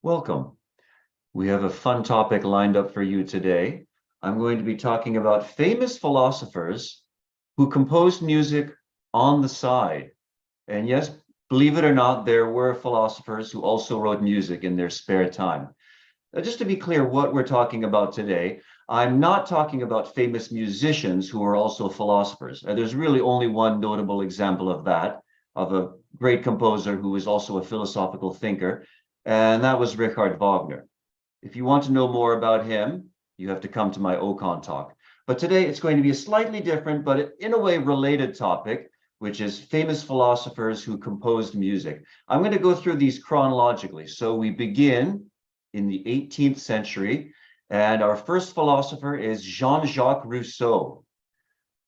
Welcome. We have a fun topic lined up for you today. I'm going to be talking about famous philosophers who composed music on the side. And yes, believe it or not, there were philosophers who also wrote music in their spare time. Now, just to be clear what we're talking about today, I'm not talking about famous musicians who are also philosophers. There's really only one notable example of that, of a great composer who was also a philosophical thinker, and that was Richard Wagner. If you want to know more about him, you have to come to my Ocon talk. But today it's going to be a slightly different, but in a way related topic, which is famous philosophers who composed music. I'm going to go through these chronologically. So we begin in the 18th century, and our first philosopher is Jean-Jacques Rousseau,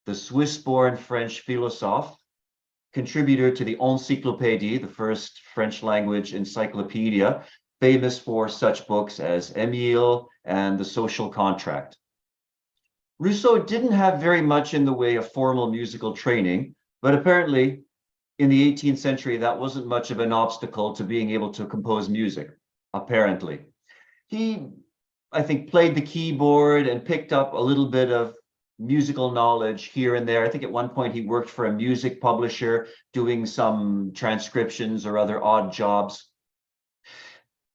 the Swiss-born French philosopher, contributor to the Encyclopédie, the first French language encyclopedia, famous for such books as Émile and The Social Contract. Rousseau didn't have very much in the way of formal musical training, but apparently in the 18th century, that wasn't much of an obstacle to being able to compose music, apparently. He, I think, played the keyboard and picked up a little bit of musical knowledge here and there. I think at one point he worked for a music publisher doing some transcriptions or other odd jobs.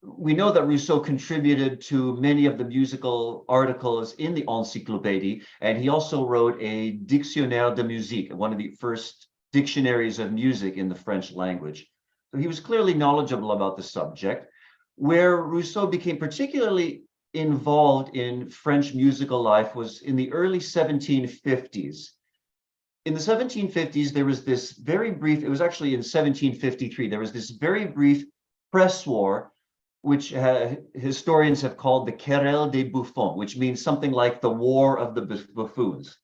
We know that Rousseau contributed to many of the musical articles in the Encyclopédie, and he also wrote a Dictionnaire de musique, one of the first dictionaries of music in the French language. So he was clearly knowledgeable about the subject. Where Rousseau became particularly involved in French musical life was in the early 1750s. In the 1750s, there was this very brief, it was actually in 1753, there was this very brief press war, which historians have called the Querelle des Bouffons, which means something like the War of the Buffoons.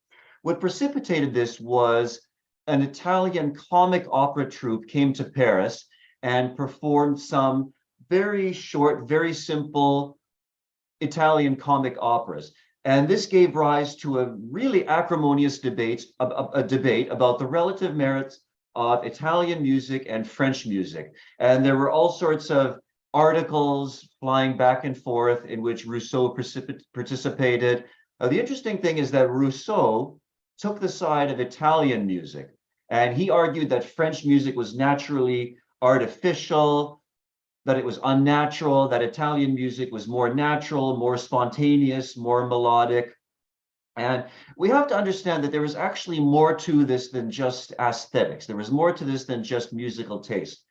What precipitated this was an Italian comic opera troupe came to Paris and performed some very short, very simple Italian comic operas. And this gave rise to a really acrimonious debate, a debate about the relative merits of Italian music and French music. And there were all sorts of articles flying back and forth in which Rousseau participated. The interesting thing is that Rousseau took the side of Italian music, and he argued that French music was naturally artificial, that it was unnatural, that Italian music was more natural, more spontaneous, more melodic. And we have to understand that there was actually more to this than just aesthetics. There was more to this than just musical taste.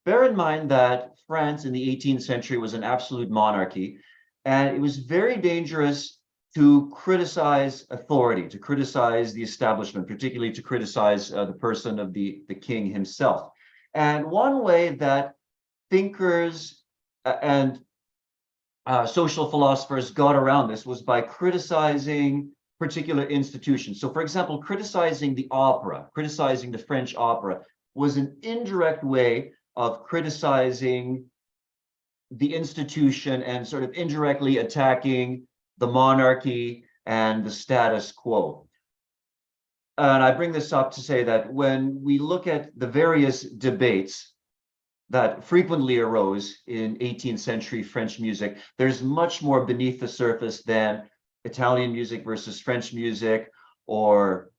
Bear in mind that France in the 18th century was an absolute monarchy, and it was very dangerous to criticize authority, to criticize the establishment, particularly to criticize the person of the king himself. And one way that thinkers and social philosophers got around this was by criticizing particular institutions. So, for example, criticizing the opera, criticizing the French opera was an indirect way of criticizing the institution and sort of indirectly attacking the monarchy and the status quo. And I bring this up to say that when we look at the various debates that frequently arose in 18th century French music, there's much more beneath the surface than Italian music versus French music or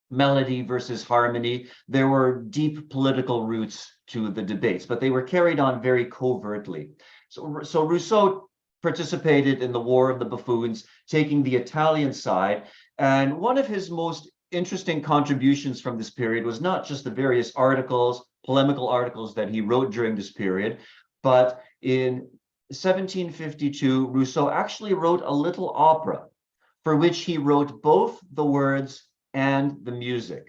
melody versus harmony. There were deep political roots to the debates, but they were carried on very covertly. So Rousseau participated in the War of the Buffoons, taking the Italian side. And one of his most interesting contributions from this period was not just the various articles, polemical articles that he wrote during this period, but in 1752, Rousseau actually wrote a little opera for which he wrote both the words and the music.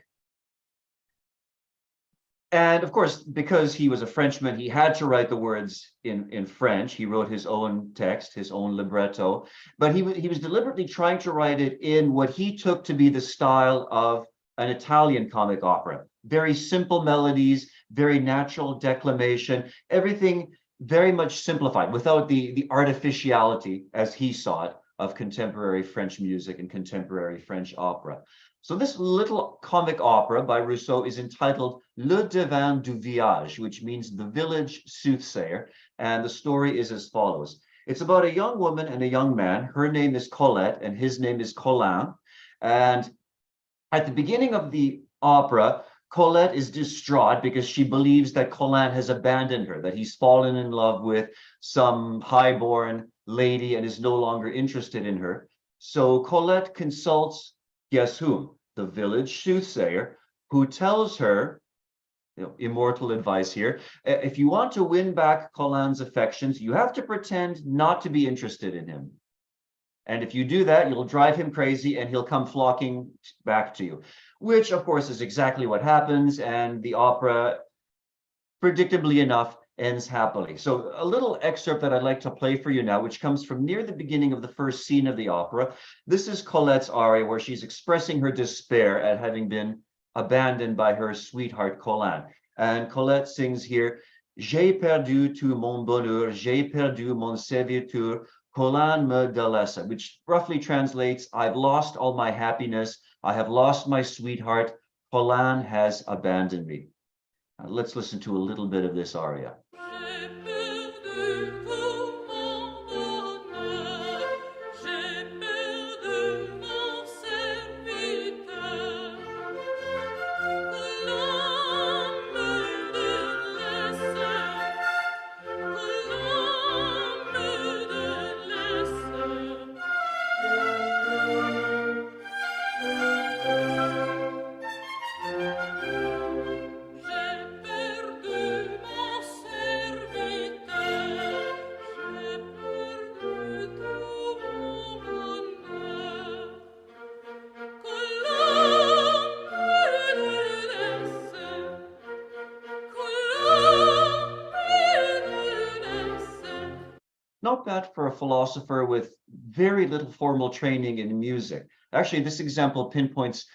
And of course, because he was a Frenchman, he had to write the words in French. He wrote his own text, his own libretto, but he was deliberately trying to write it in what he took to be the style of an Italian comic opera. Very simple melodies, very natural declamation, everything very much simplified without the artificiality, as he saw it, of contemporary French music and contemporary French opera. So this little comic opera by Rousseau is entitled Le Devin du Village, which means the village soothsayer. And the story is as follows. It's about a young woman and a young man. Her name is Colette and his name is Colin. And at the beginning of the opera, Colette is distraught because she believes that Colin has abandoned her, that he's fallen in love with some highborn lady and is no longer interested in her. So Colette consults, guess whom? The village soothsayer, who tells her, immortal advice here, if you want to win back Colin's affections, you have to pretend not to be interested in him. And if you do that, you'll drive him crazy and he'll come flocking back to you, which of course is exactly what happens. And the opera, predictably enough, ends happily. So a little excerpt that I'd like to play for you now, which comes from near the beginning of the first scene of the opera. This is Colette's aria, where she's expressing her despair at having been abandoned by her sweetheart Colin. And Colette sings here, J'ai perdu tout mon bonheur, j'ai perdu mon serviteur, Colin me délaisse, which roughly translates, I've lost all my happiness, I have lost my sweetheart, Colin has abandoned me. Now, let's listen to a little bit of this aria. Not bad for a philosopher with very little formal training in music. Actually, this example pinpoints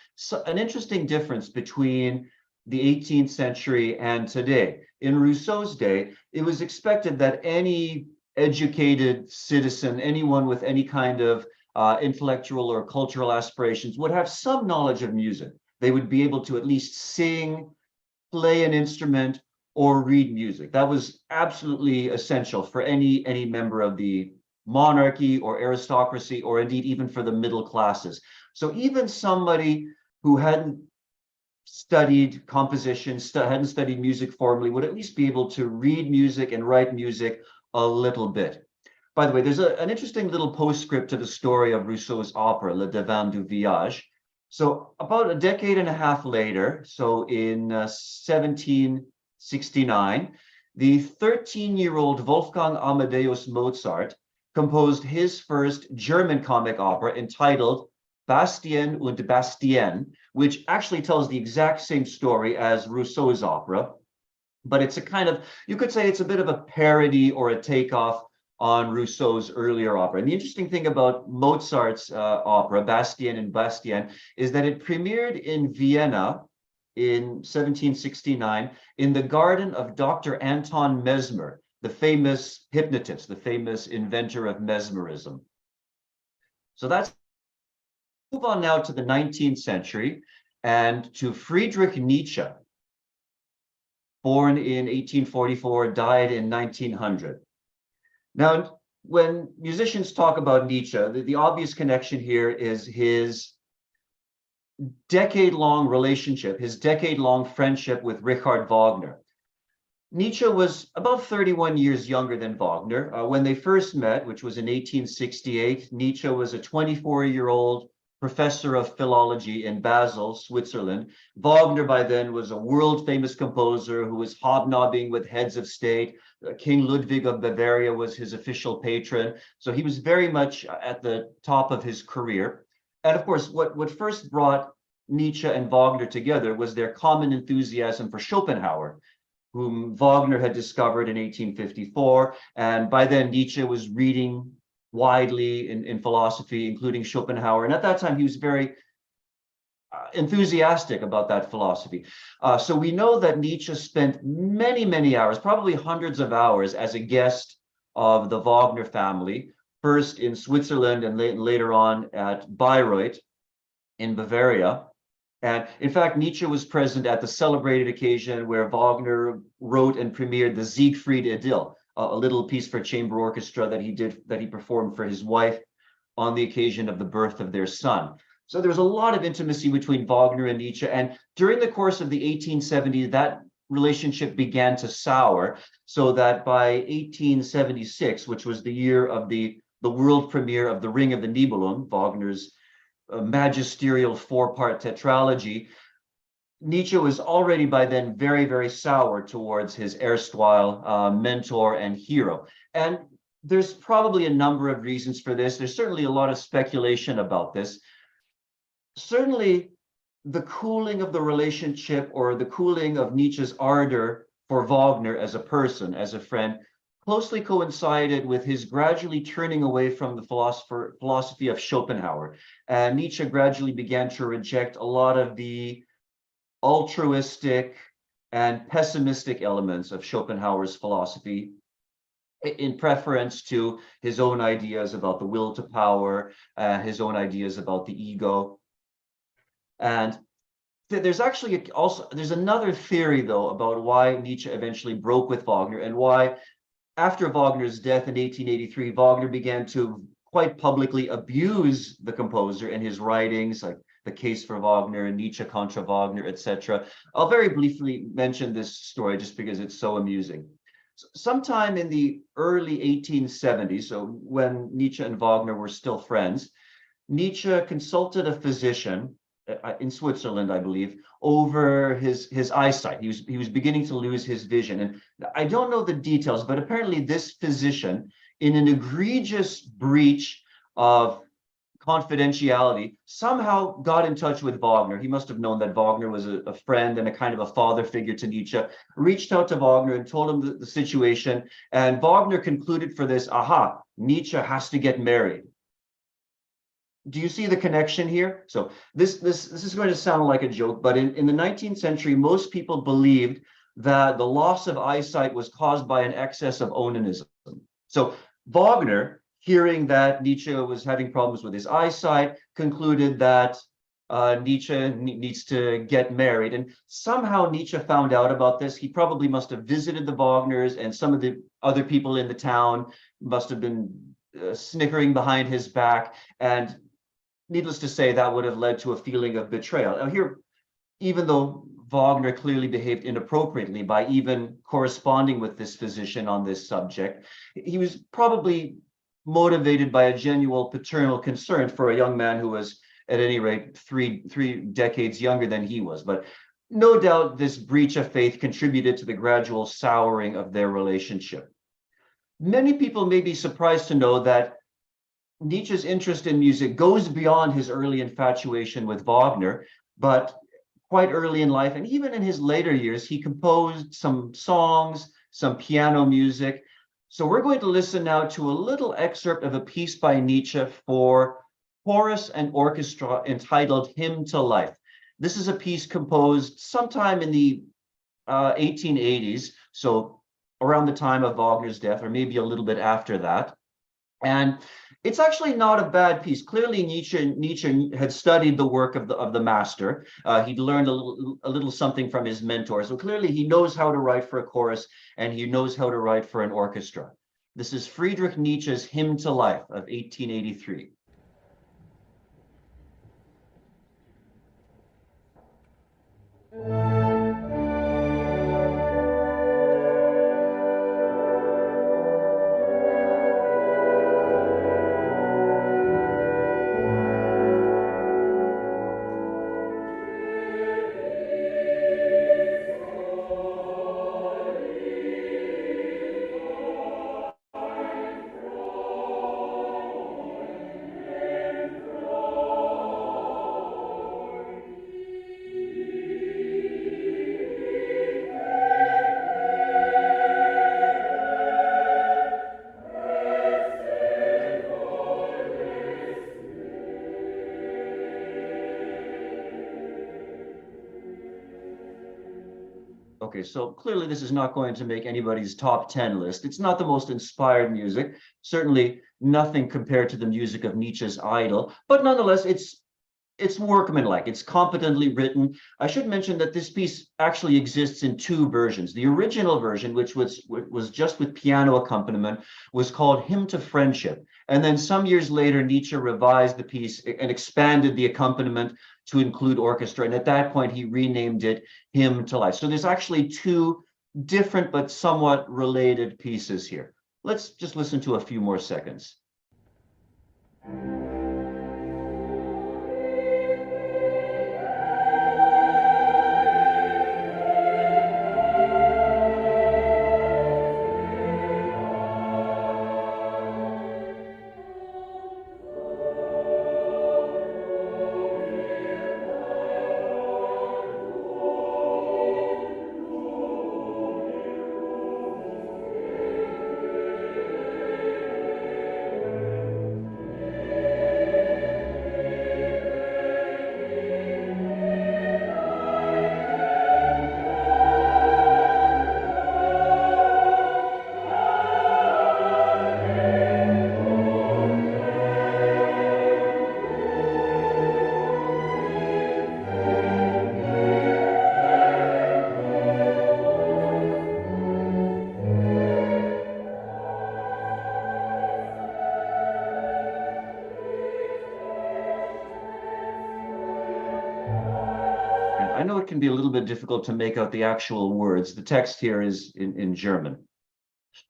an interesting difference between the 18th century and today. In Rousseau's day, it was expected that any educated citizen, anyone with any kind of intellectual or cultural aspirations, would have some knowledge of music. They would be able to at least sing, play an instrument, or read music. That was absolutely essential for any member of the monarchy or aristocracy, or indeed even for the middle classes. So even somebody who hadn't studied composition, hadn't studied music formally, would at least be able to read music and write music a little bit. By the way, there's an interesting little postscript to the story of Rousseau's opera, Le Devin du Village. So about a decade and a half later, so in 1769, the 13-year-old Wolfgang Amadeus Mozart composed his first German comic opera entitled Bastien und Bastienne, which actually tells the exact same story as Rousseau's opera, but it's a kind of, you could say it's a bit of a parody or a takeoff on Rousseau's earlier opera. And the interesting thing about Mozart's opera, Bastien and Bastienne, is that it premiered in Vienna in 1769 in the garden of Dr. Anton Mesmer, the famous hypnotist, the famous inventor of mesmerism. So that's, move on now to the 19th century and to Friedrich Nietzsche, born in 1844, died in 1900. Now, when musicians talk about Nietzsche, the obvious connection here is his decade-long relationship, his decade-long friendship with Richard Wagner. Nietzsche was about 31 years younger than Wagner. When they first met, which was in 1868, Nietzsche was a 24-year-old professor of philology in Basel, Switzerland. Wagner by then was a world-famous composer who was hobnobbing with heads of state. King Ludwig of Bavaria was his official patron. So he was very much at the top of his career. And of course, what first brought Nietzsche and Wagner together was their common enthusiasm for Schopenhauer, whom Wagner had discovered in 1854. And by then, Nietzsche was reading widely in philosophy, including Schopenhauer. And at that time, he was very enthusiastic about that philosophy. So we know that Nietzsche spent many, many hours, probably hundreds of hours, as a guest of the Wagner family, first in Switzerland and later on at Bayreuth in Bavaria. And in fact, Nietzsche was present at the celebrated occasion where Wagner wrote and premiered the Siegfried Idyll, a little piece for chamber orchestra that he performed for his wife on the occasion of the birth of their son. So there was a lot of intimacy between Wagner and Nietzsche. And during the course of the 1870s, that relationship began to sour, so that by 1876, which was the year of the world premiere of The Ring of the Nibelung, Wagner's magisterial four-part tetralogy, Nietzsche was already by then very, very sour towards his erstwhile mentor and hero. And there's probably a number of reasons for this. There's certainly a lot of speculation about this. Certainly, the cooling of the relationship, or the cooling of Nietzsche's ardor for Wagner as a person, as a friend, closely coincided with his gradually turning away from the philosophy of Schopenhauer. And Nietzsche gradually began to reject a lot of the altruistic and pessimistic elements of Schopenhauer's philosophy, in preference to his own ideas about the will to power, his own ideas about the ego. And there's actually there's another theory, though, about why Nietzsche eventually broke with Wagner, and why, after Wagner's death in 1883, Wagner began to quite publicly abuse the composer in his writings, like The Case for Wagner and Nietzsche contra Wagner, etc. I'll very briefly mention this story just because it's so amusing. Sometime in the early 1870s, so when Nietzsche and Wagner were still friends, Nietzsche consulted a physician in Switzerland, I believe, over his eyesight. He was beginning to lose his vision. And I don't know the details, but apparently this physician, in an egregious breach of confidentiality, somehow got in touch with Wagner. He must have known that Wagner was a friend and a kind of a father figure to Nietzsche, reached out to Wagner and told him the situation. And Wagner concluded for this, aha, Nietzsche has to get married. Do you see the connection here? So this is going to sound like a joke, but in the 19th century, most people believed that the loss of eyesight was caused by an excess of onanism. So Wagner, hearing that Nietzsche was having problems with his eyesight, concluded that Nietzsche needs to get married. And somehow Nietzsche found out about this. He probably must have visited the Wagners, and some of the other people in the town must have been snickering behind his back. And needless to say, that would have led to a feeling of betrayal. Now here, even though Wagner clearly behaved inappropriately by even corresponding with this physician on this subject, he was probably motivated by a genuine paternal concern for a young man who was, at any rate, three decades younger than he was. But no doubt this breach of faith contributed to the gradual souring of their relationship. Many people may be surprised to know that Nietzsche's interest in music goes beyond his early infatuation with Wagner, but quite early in life, and even in his later years, he composed some songs, some piano music. So we're going to listen now to a little excerpt of a piece by Nietzsche for chorus and orchestra entitled Hymn to Life. This is a piece composed sometime in the 1880s, so around the time of Wagner's death, or maybe a little bit after that. And it's actually not a bad piece. Clearly, Nietzsche had studied the work of the master. He'd learned a little something from his mentor. So clearly, he knows how to write for a chorus, and he knows how to write for an orchestra. This is Friedrich Nietzsche's Hymn to Life of 1883. Okay, so clearly this is not going to make anybody's top 10 list. It's not the most inspired music, certainly nothing compared to the music of Nietzsche's idol, but nonetheless, it's it's workmanlike, it's competently written. I should mention that this piece actually exists in two versions. The original version, which was just with piano accompaniment, was called Hymn to Friendship. And then some years later, Nietzsche revised the piece and expanded the accompaniment to include orchestra. And at that point, he renamed it Hymn to Life. So there's actually two different but somewhat related pieces here. Let's just listen to a few more seconds. I know it can be a little bit difficult to make out the actual words. The text here is in German.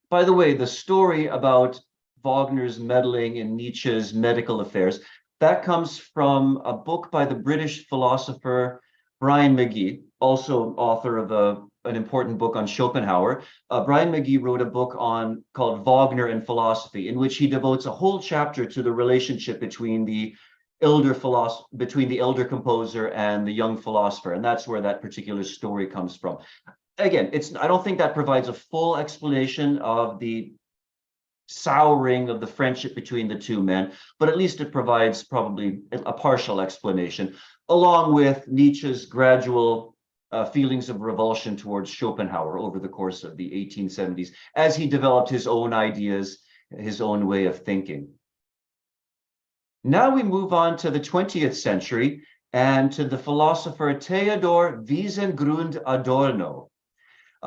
By the way, the story about Wagner's meddling in Nietzsche's medical affairs, that comes from a book by the British philosopher Brian McGee, also author of an important book on Schopenhauer. Brian McGee wrote a book called Wagner and Philosophy, in which he devotes a whole chapter to the relationship between the elder composer and the young philosopher, and that's where that particular story comes from. Again, I don't think that provides a full explanation of the souring of the friendship between the two men, but at least it provides probably a partial explanation, along with Nietzsche's gradual feelings of revulsion towards Schopenhauer over the course of the 1870s, as he developed his own ideas, his own way of thinking. Now we move on to the 20th century and to the philosopher Theodor Wiesengrund Adorno.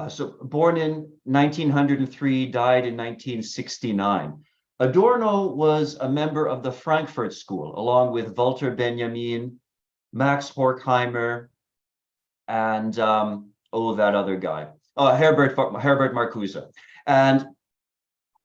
So born in 1903, died in 1969. Adorno was a member of the Frankfurt School, along with Walter Benjamin, Max Horkheimer, and that other guy, Herbert Marcuse. And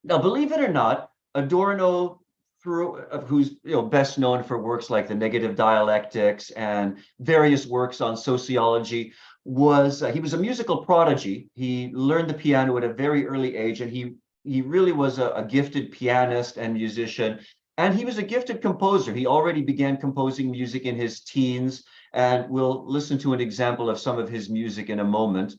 now, believe it or not, Adorno, who's best known for works like the Negative Dialectics and various works on sociology, he was a musical prodigy. He learned the piano at a very early age, and he really was a gifted pianist and musician. And he was a gifted composer. He already began composing music in his teens, and we'll listen to an example of some of his music in a moment.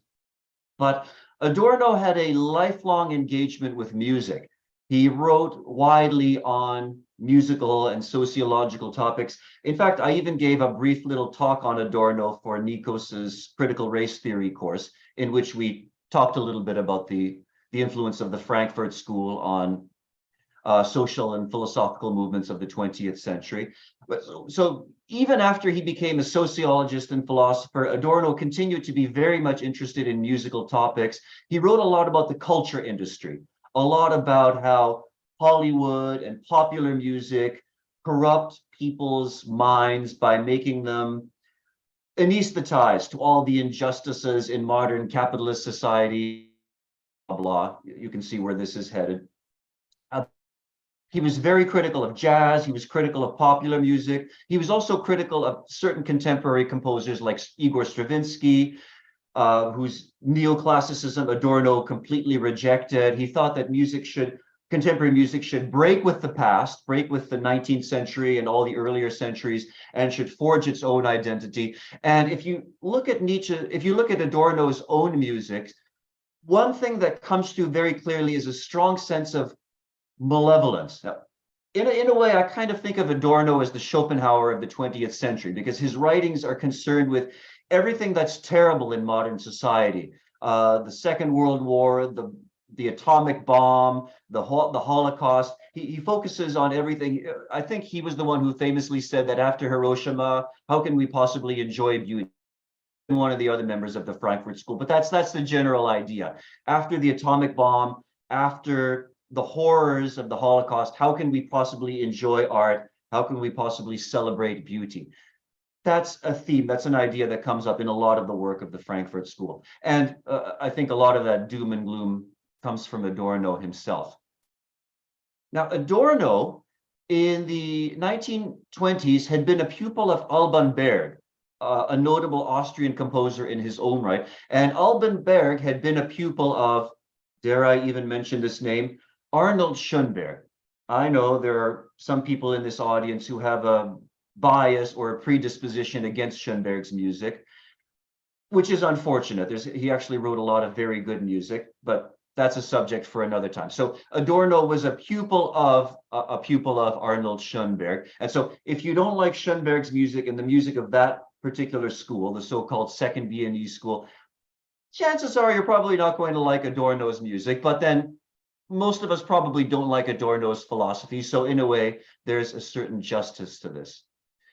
But Adorno had a lifelong engagement with music. He wrote widely on musical and sociological topics. In fact, I even gave a brief little talk on Adorno for Nikos's critical race theory course, in which we talked a little bit about the influence of the Frankfurt School on social and philosophical movements of the 20th century. So even after he became a sociologist and philosopher, Adorno continued to be very much interested in musical topics. He wrote a lot about the culture industry, a lot about how Hollywood and popular music corrupt people's minds by making them anesthetized to all the injustices in modern capitalist society, blah, blah. You can see where this is headed. He was very critical of jazz. He was critical of popular music. He was also critical of certain contemporary composers like Igor Stravinsky, whose neoclassicism Adorno completely rejected. He thought that contemporary music should break with the past, break with the 19th century and all the earlier centuries, and should forge its own identity. And if you look at Adorno's own music, one thing that comes through very clearly is a strong sense of malevolence. Now, in a way, I kind of think of Adorno as the Schopenhauer of the 20th century, because his writings are concerned with everything that's terrible in modern society. The Second World War, the atomic bomb, the Holocaust. He focuses on everything. I think he was the one who famously said that after Hiroshima, how can we possibly enjoy beauty? One of the other members of the Frankfurt School, but that's the general idea. After the atomic bomb, after the horrors of the Holocaust, how can we possibly enjoy art? How can we possibly celebrate beauty? That's a theme, that's an idea that comes up in a lot of the work of the Frankfurt School. And I think a lot of that doom and gloom comes from Adorno himself. Now, Adorno in the 1920s had been a pupil of Alban Berg, a notable Austrian composer in his own right. And Alban Berg had been a pupil of, dare I even mention this name, Arnold Schoenberg. I know there are some people in this audience who have a bias or a predisposition against Schoenberg's music, which is unfortunate. He actually wrote a lot of very good music, but that's a subject for another time. So Adorno was a pupil of Arnold Schoenberg. And so if you don't like Schoenberg's music and the music of that particular school, the so-called Second Viennese School, chances are you're probably not going to like Adorno's music, but then most of us probably don't like Adorno's philosophy. So in a way, there's a certain justice to this.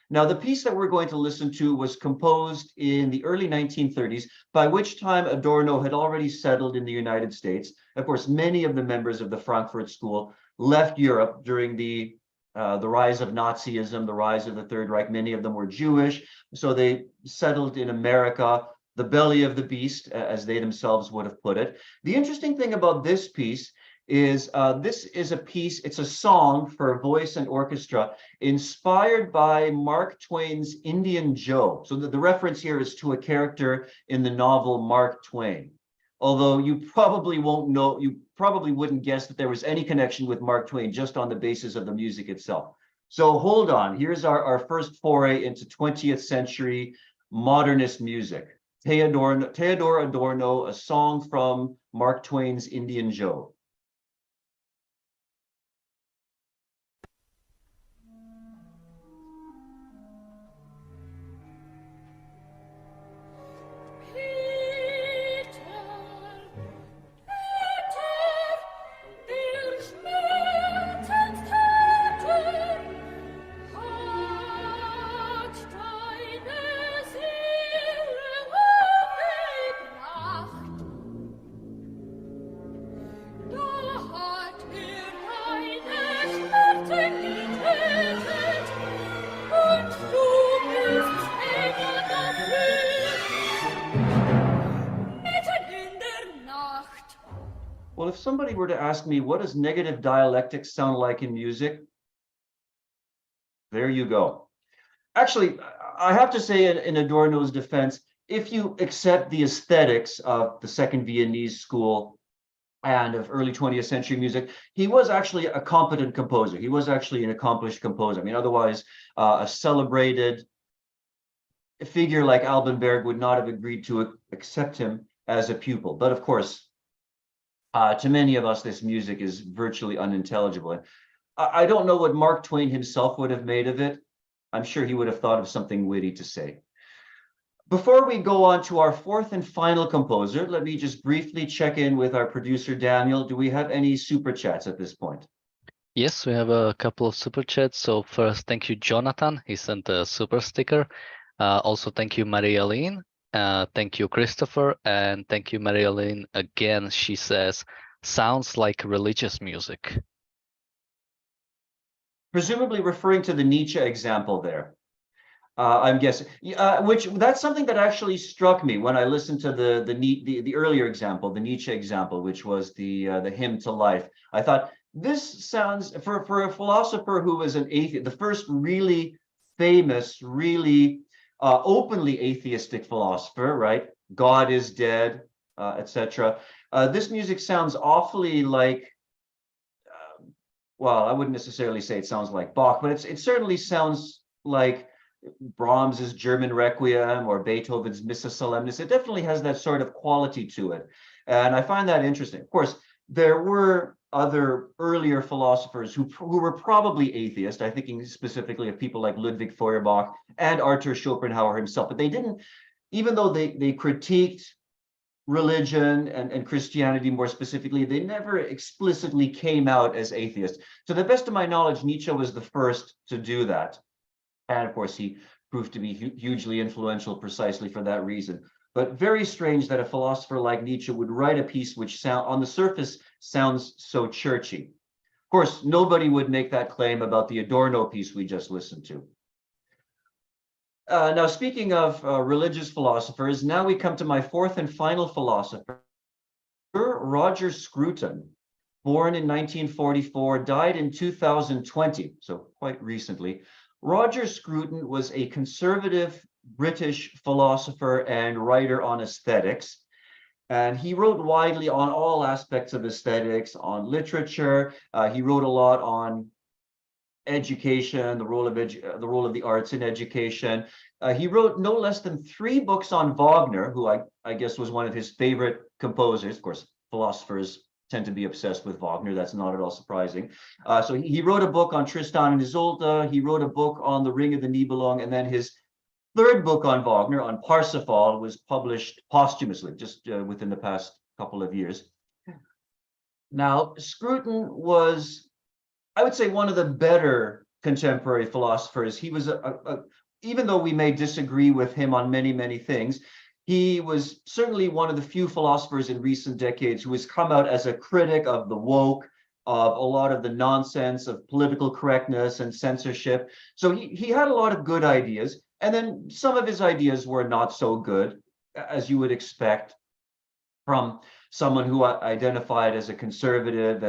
Now, the piece that we're going to listen to was composed in the early 1930s, by which time Adorno had already settled in the United States. Of course, many of the members of the Frankfurt School left Europe during the rise of Nazism, the rise of the Third Reich. Many of them were Jewish, so they settled in America, the belly of the beast, as they themselves would have put it. The interesting thing about this piece is this is a piece, it's a song for voice and orchestra inspired by Mark Twain's Indian Joe. So the reference here is to a character in the novel Mark Twain. Although you probably won't know, you probably wouldn't guess that there was any connection with Mark Twain just on the basis of the music itself. So hold on, here's our first foray into 20th century modernist music. Theodor Adorno, a song from Mark Twain's Indian Joe. Well, if somebody were to ask me, what does negative dialectics sound like in music? There you go. Actually, I have to say in Adorno's defense, if you accept the aesthetics of the Second Viennese School and of early 20th century music, he was actually a competent composer. He was actually an accomplished composer. I mean, otherwise, a celebrated figure like Alban Berg would not have agreed to accept him as a pupil. But of course, to many of us, this music is virtually unintelligible. I don't know what Mark Twain himself would have made of it. I'm sure he would have thought of something witty to say. Before we go on to our fourth and final composer, let me just briefly check in with our producer, Daniel. Do we have any super chats at this point? Yes, we have a couple of super chats. So first, thank you, Jonathan. He sent a super sticker. Also, thank you, Maria-Leen. Thank you, Christopher. And thank you, Maria-Leen. Again, she says, sounds like religious music. Presumably referring to the Nietzsche example there. I'm guessing, which that's something that actually struck me when I listened to the earlier example, the Nietzsche example, which was the hymn to life. I thought this sounds for a philosopher who was an atheist, the first really famous, really openly atheistic philosopher, right? God is dead, etc. This music sounds awfully like. Well, I wouldn't necessarily say it sounds like Bach, but it certainly sounds like Brahms's German Requiem or Beethoven's Missa Solemnis. It definitely has that sort of quality to it. And I find that interesting. Of course, there were other earlier philosophers who were probably atheist. I'm thinking specifically of people like Ludwig Feuerbach and Arthur Schopenhauer himself, but they didn't, even though they critiqued religion and Christianity more specifically, they never explicitly came out as atheists. To the best of my knowledge, Nietzsche was the first to do that. And of course, he proved to be hugely influential precisely for that reason. But very strange that a philosopher like Nietzsche would write a piece which on the surface sounds so churchy. Of course, nobody would make that claim about the Adorno piece we just listened to. Now, speaking of religious philosophers, now we come to my fourth and final philosopher, Roger Scruton, born in 1944, died in 2020, so quite recently. Roger Scruton was a conservative British philosopher and writer on aesthetics. And he wrote widely on all aspects of aesthetics, on literature. He wrote a lot on education, the role of the arts in education. He wrote no less than 3 books on Wagner, who I guess was one of his favorite composers. Of course, philosophers tend to be obsessed with Wagner. That's not at all surprising. So he wrote a book on Tristan and Isolde. He wrote a book on the Ring of the Nibelung, and then his 3rd book on Wagner, on Parsifal, was published posthumously just within the past couple of years. Now, Scruton was, I would say, one of the better contemporary philosophers. He was even though we may disagree with him on many, many things, he was certainly one of the few philosophers in recent decades who has come out as a critic of the woke, of a lot of the nonsense of political correctness and censorship. So he had a lot of good ideas. And then some of his ideas were not so good, as you would expect from someone who identified as a conservative.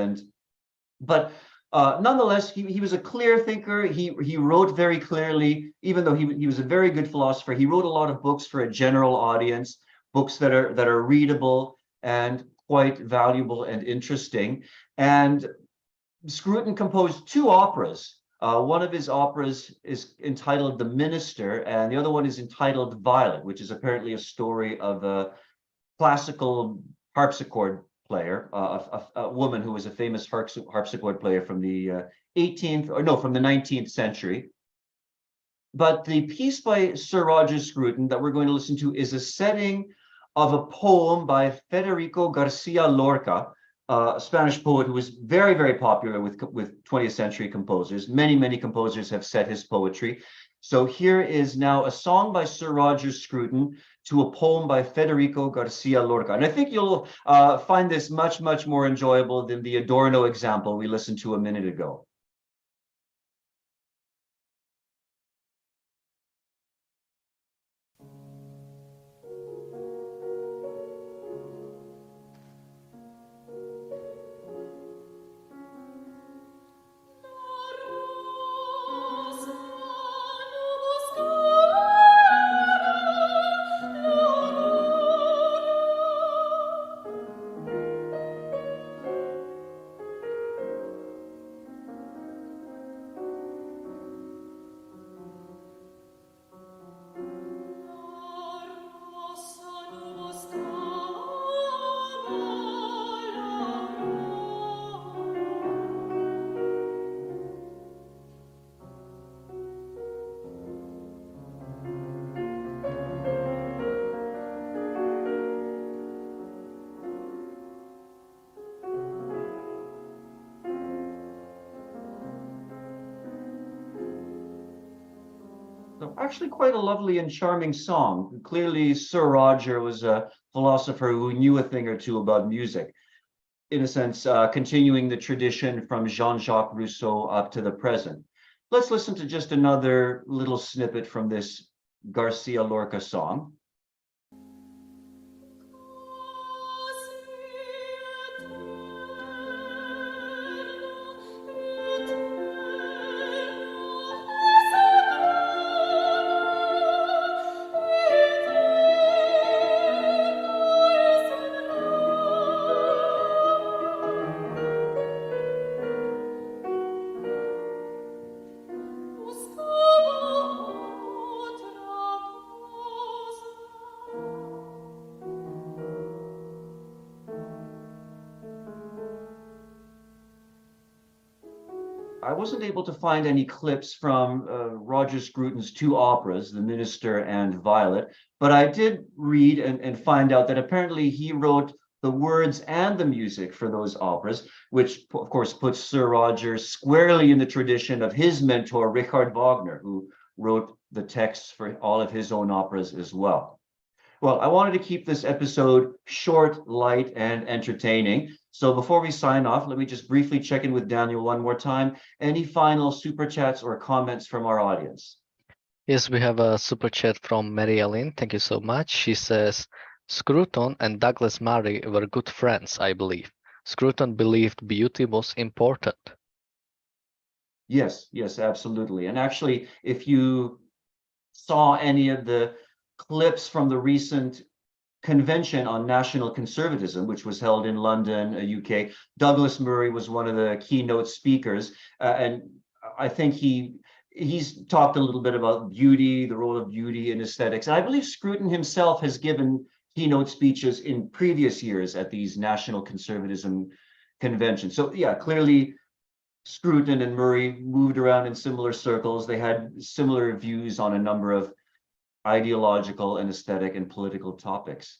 But nonetheless, he was a clear thinker. He wrote very clearly, even though he was a very good philosopher. He wrote a lot of books for a general audience, books that are readable and quite valuable and interesting. And Scruton composed 2 operas. One of his operas is entitled The Minister, and the other one is entitled Violet, which is apparently a story of a classical harpsichord player, a woman who was a famous harpsichord player from the 19th century. But the piece by Sir Roger Scruton that we're going to listen to is a setting of a poem by Federico Garcia Lorca, a Spanish poet who was very, very popular with 20th century composers. Many, many composers have set his poetry. So here is now a song by Sir Roger Scruton to a poem by Federico Garcia Lorca. And I think you'll find this much, much more enjoyable than the Adorno example we listened to a minute ago. So actually quite a lovely and charming song. Clearly, Sir Roger was a philosopher who knew a thing or two about music. In a sense, continuing the tradition from Jean-Jacques Rousseau up to the present. Let's listen to just another little snippet from this Garcia Lorca song. I wasn't able to find any clips from Roger Scruton's two operas, The Minister and Violet, but I did read and find out that apparently he wrote the words and the music for those operas, which of course puts Sir Roger squarely in the tradition of his mentor, Richard Wagner, who wrote the texts for all of his own operas as well. Well, I wanted to keep this episode short, light, and entertaining. So before we sign off, let me just briefly check in with Daniel one more time. Any final super chats or comments from our audience? Yes, we have a super chat from Mary Ellen. Thank you so much. She says, Scruton and Douglas Murray were good friends, I believe. Scruton believed beauty was important. Yes, yes, absolutely. And actually, if you saw any of the clips from the recent convention on national conservatism, which was held in London, UK, Douglas Murray was one of the keynote speakers, and I think he's talked a little bit about beauty, the role of beauty in aesthetics, and I believe Scruton himself has given keynote speeches in previous years at these national conservatism conventions. So yeah, clearly Scruton and Murray moved around in similar circles. They had similar views on a number of ideological and aesthetic and political topics.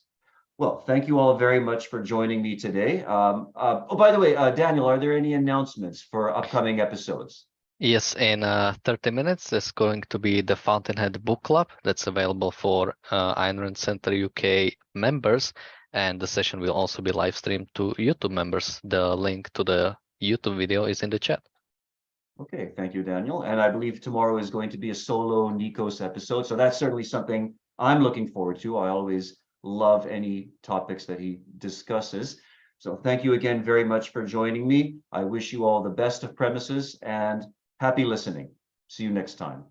Well, thank you all very much for joining me today. Oh, by the way, Daniel, are there any announcements for upcoming episodes? Yes, in 30 minutes, there's going to be the Fountainhead Book Club that's available for Ayn Rand Center UK members, and the session will also be live streamed to YouTube members. The link to the YouTube video is in the chat. Okay, thank you, Daniel. And I believe tomorrow is going to be a solo Nikos episode, so that's certainly something I'm looking forward to. I always love any topics that he discusses. So thank you again very much for joining me. I wish you all the best of premises and happy listening. See you next time.